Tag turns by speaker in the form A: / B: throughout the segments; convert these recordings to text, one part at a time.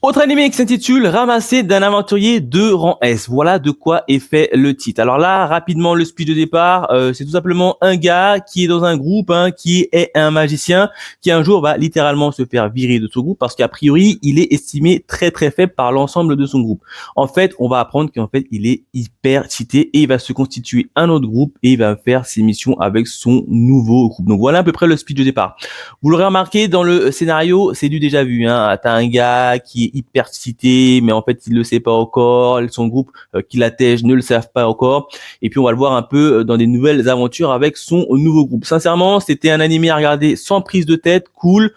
A: Autre animé qui s'intitule Ramassé d'un aventurier de rang S. Voilà de quoi est fait le titre. Alors là, rapidement, le speech de départ, c'est tout simplement un gars qui est dans un groupe, qui est un magicien, qui un jour va littéralement se faire virer de son groupe parce qu'a priori, il est estimé très très faible par l'ensemble de son groupe. En fait, on va apprendre qu'en fait, il est hyper cheaté et il va se constituer un autre groupe et il va faire ses missions avec son nouveau groupe. Donc voilà à peu près le speech de départ. Vous l'aurez remarqué, dans le scénario, c'est du déjà vu. T'as un gars qui est hyper cité, mais en fait, il le sait pas encore. Son groupe qui l'attège ne le savent pas encore. Et puis, on va le voir un peu dans des nouvelles aventures avec son nouveau groupe. Sincèrement, c'était un animé à regarder sans prise de tête, cool.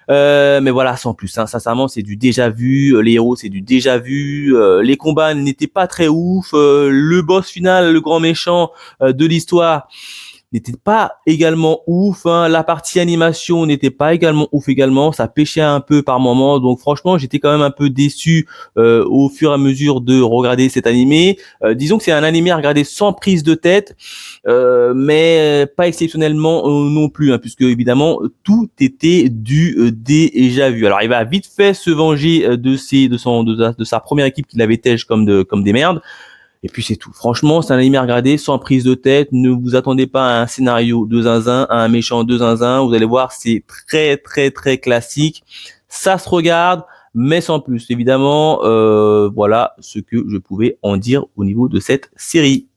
A: Mais voilà, sans plus. Sincèrement, c'est du déjà vu. Les héros, c'est du déjà vu. Les combats n'étaient pas très ouf. Le boss final, le grand méchant de l'histoire, n'était pas également ouf. La partie animation n'était pas également ouf également. Ça pêchait un peu par moments. Donc franchement, j'étais quand même un peu déçu au fur et à mesure de regarder cet animé. Disons que c'est un animé à regarder sans prise de tête, mais pas exceptionnellement non plus, puisque évidemment tout était du déjà vu. Alors il va vite fait se venger de sa première équipe qu'il avait tège comme des merdes. Et puis c'est tout. Franchement, c'est un anime à regarder sans prise de tête. Ne vous attendez pas à un scénario de zinzin, à un méchant de zinzin. Vous allez voir, c'est très très très classique. Ça se regarde, mais sans plus. Évidemment, voilà ce que je pouvais en dire au niveau de cette série.